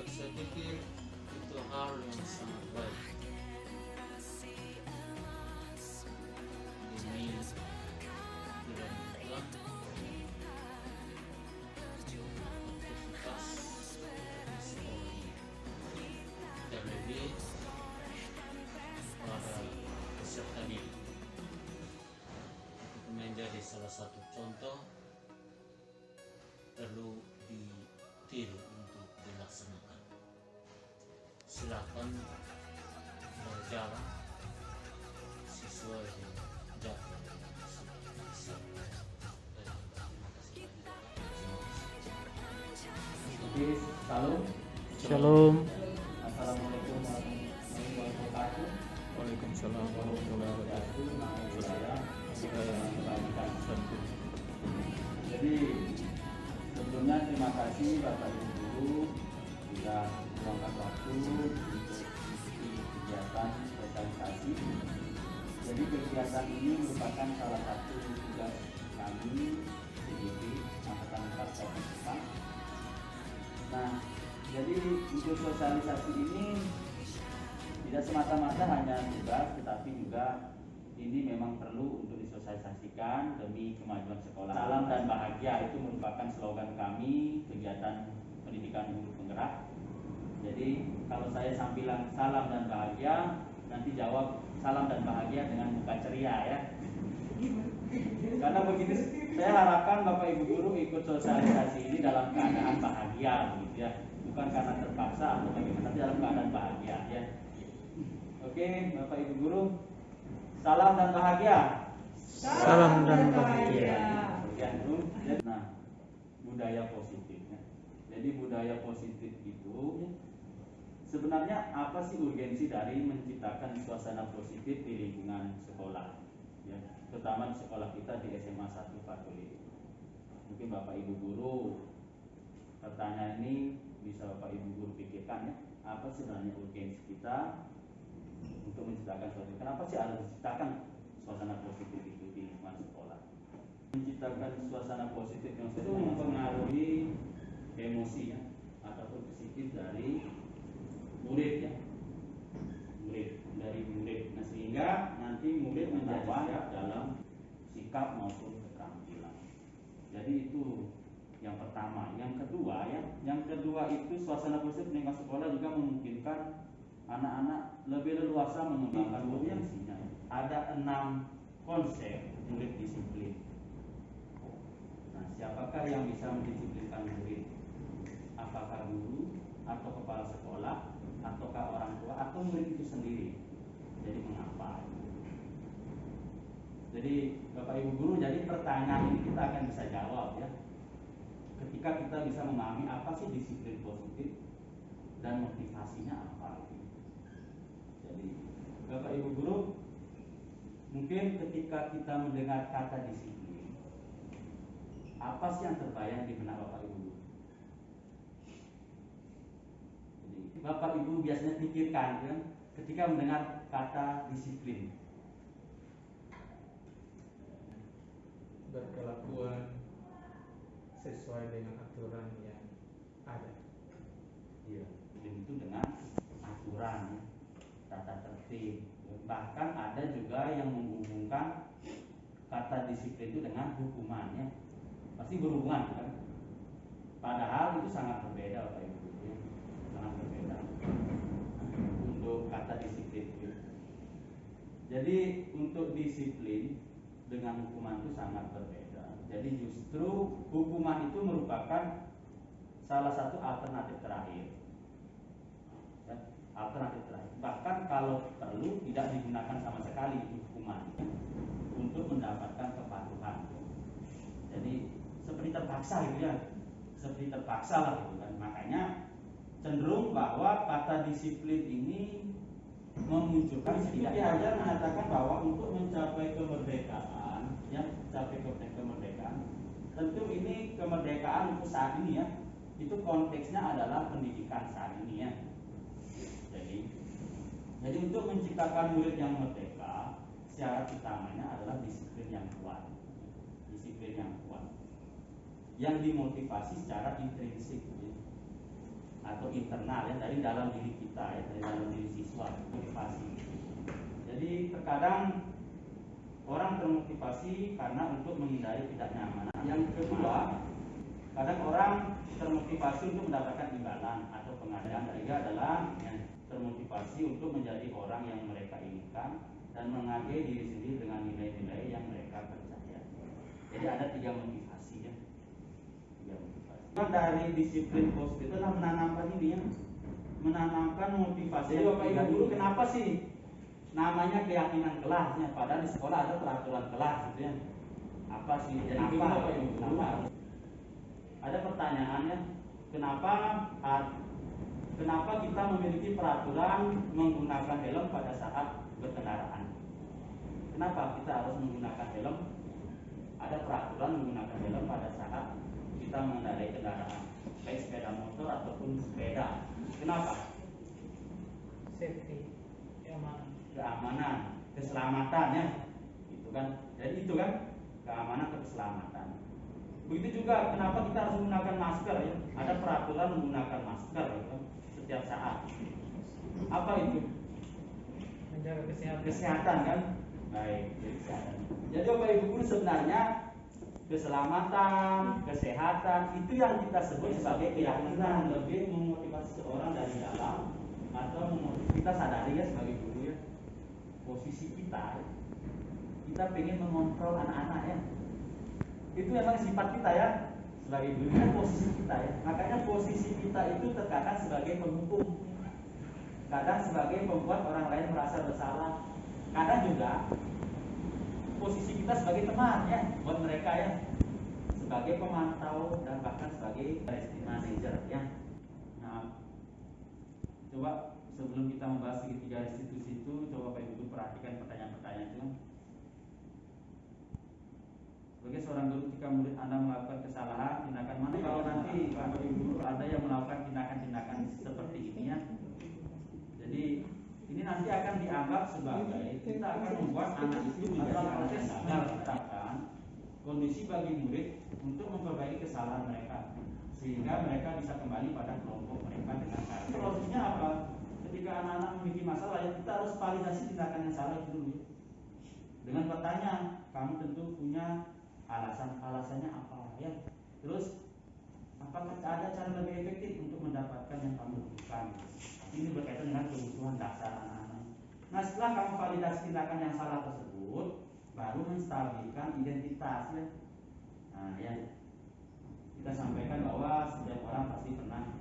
saya pikir itu hal yang sangat baik. Ini tidak mudah, aktivitas di sekolah ini, terlebih pada peserta didik. Itu menjadi salah satu contoh perlu ditiru untuk dilaksanakan. Silakan berjalan sesuai dengan jadwal yang sudah disiapkan. Oke, salam. Shalom. Assalamualaikum warahmatullahi wabarakatuh. Waalaikumsalam warahmatullahi wabarakatuh. Jadi sebelumnya terima kasih Bapak Ibu Guru sudah meluangkan waktu untuk mengikuti kegiatan sosialisasi. Jadi kegiatan ini merupakan salah satu tugas kami PDP Angkatan 4 Provinsi Jepang. Nah, jadi untuk sosialisasi ini tidak semata-mata hanya tugas, tetapi juga ini memang perlu untuk disosialisasikan demi kemajuan sekolah. Salam dan bahagia itu merupakan slogan kami kegiatan pendidikan guru penggerak. Jadi kalau saya sambilan salam dan bahagia, nanti jawab salam dan bahagia dengan muka ceria ya. Karena begitu saya harapkan Bapak Ibu Guru ikut sosialisasi ini dalam keadaan bahagia gitu ya. Bukan karena terpaksa atau bagaimana, tapi dalam keadaan bahagia ya. Oke, Bapak Ibu Guru, salam dan bahagia. Salam dan bahagia. Nah, budaya positif ya. Jadi budaya positif itu sebenarnya apa sih urgensi dari menciptakan suasana positif di lingkungan sekolah ya, terutama di sekolah kita di SMA 1 Fatuli. Mungkin Bapak Ibu Guru pertanyaan ini bisa Bapak Ibu Guru pikirkan ya, apa sebenarnya urgensi kita untuk menciptakan suatu, kenapa sih harus menciptakan suasana positif itu di lingkungan sekolah? Menciptakan suasana positif yang itu mempengaruhi emosi ya, ataupun psikis dari murid ya, dari murid. Nah, sehingga nanti murid menjadi siap dalam sikap maupun keterampilan. Jadi itu yang pertama. Yang kedua itu suasana positif di lingkungan sekolah juga memungkinkan anak-anak lebih leluasa mengembangkan potensinya. Ada 6 konsep murid disiplin. Nah, siapakah yang bisa mendisiplinkan murid? Apakah guru atau kepala sekolah ataukah orang tua atau murid itu sendiri? Jadi mengapa? Jadi Bapak Ibu Guru, jadi pertanyaan ini kita akan bisa jawab ya, ketika kita bisa memahami apa sih disiplin positif dan motivasinya apa. Jadi Bapak Ibu Guru, mungkin ketika kita mendengar kata disiplin, apa sih yang terbayang di benak Bapak Ibu Guru? Jadi Bapak Ibu biasanya pikirkan ya, ketika mendengar kata disiplin. Berkelakuan sesuai dengan aturan yang ada. Iya, disiplin itu dengan aturan ya, tata tertib. Bahkan ada juga yang menghubungkan kata disiplin itu dengan hukumannya. Pasti berhubungan kan? Padahal itu sangat berbeda Bapak Ibu ya. Sangat berbeda untuk kata disiplin itu. Jadi untuk disiplin dengan hukuman itu sangat berbeda. Jadi justru hukuman itu merupakan salah satu alternatif terakhir ya, alternatif terakhir. Bahkan kalau perlu tidak digunakan sama sekali hukuman untuk mendapatkan kepatuhan. Jadi seperti terpaksa gitu ya, seperti terpaksa lah gitu kan. Makanya cenderung bahwa kata disiplin ini memunculkan sedikit aja menyatakan bahwa untuk mencapai kemerdekaan ya, mencapai kemerdekaan, tentu ini kemerdekaan untuk saat ini ya, itu konteksnya adalah pendidikan saat ini ya. Jadi untuk menciptakan murid yang merdeka, syarat utamanya adalah disiplin yang kuat. Disiplin yang kuat yang dimotivasi secara intrinsik. atau internal ya, dari dalam diri kita ya, dari dalam diri siswa, motivasi. Jadi terkadang orang termotivasi karena untuk menghindari tidak nyamanan. Yang kedua, kadang orang termotivasi untuk mendapatkan imbalan atau penghargaan. Ketiga adalah termotivasi untuk menjadi orang yang mereka inginkan dan menghargai diri sendiri dengan nilai-nilai yang mereka percaya. Jadi ada 3 motivasi ya. 3 motivasi. Dari disiplin positif itu adalah menanamkan ini ya, menanamkan motivasi. Jadi Bapak Ibu guru, kenapa sih namanya keyakinan kelasnya? Padahal di sekolah ada peraturan kelas gitu ya. Apa sih? Jadi Bapak Ibu guru, ada pertanyaannya, kenapa kita memiliki peraturan menggunakan helm pada saat berkendaraan? Kenapa kita harus menggunakan helm? Ada peraturan menggunakan helm pada saat kita mengendarai kendaraan, baik sepeda motor ataupun sepeda. Kenapa? Safety, keamanan, keselamatan ya. Itu kan. Jadi itu kan keamanan, keselamatan. Begitu juga kenapa kita harus menggunakan masker ya? Ada peraturan menggunakan masker gitu, setiap saat. Apa itu? menjaga kesehatan. Kesehatan kan? Baik, jadi kesehatan. Jadi Bapak Ibu guru, sebenarnya keselamatan, kesehatan itu yang kita sebut sebagai keyakinan, lebih memotivasi seorang dari dalam atau kita sadari ya sebagai guru ya, posisi kita pengen mengontrol anak-anak ya. Itu memang sifat kita ya sebagai guru, kan posisi kita ya. Makanya posisi kita itu terkadang sebagai penghukum, kadang sebagai membuat orang lain merasa bersalah, kadang juga posisi kita sebagai teman ya buat mereka ya, sebagai pemantau dan bahkan sebagai manajer ya. Nah, coba sebelum kita membahas segitiga restitusi itu, coba Bapak Ibu perhatikan pertanyaan-pertanyaan itu. Sebagai seorang guru, ketika murid Anda melakukan kesalahan, tindakan mana? Kalau nanti Bapak Ibu ada yang melakukan tindakan-tindakan seperti ini ya, jadi ini nanti akan dianggap sebagai kita akan membuat anak itu menjadi anak yang gagal. Katakan kondisi bagi murid untuk memperbaiki kesalahan mereka sehingga mereka bisa kembali pada kelompok mereka dengan baik. Solusinya apa? Ketika anak-anak memiliki masalah ya, kita harus validasi tindakan yang salah itu dulu dengan bertanya, kamu tentu punya alasannya apa ya. Terus apakah ada cara lebih efektif untuk mendapatkan yang kamu butuhkan? Ini berkaitan dengan kebutuhan dasar anak-anak. Nah, setelah kamu validasi tindakan yang salah tersebut, baru menstabilkan identitas ya. Nah ya, kita sampaikan bahwa setiap orang pasti pernah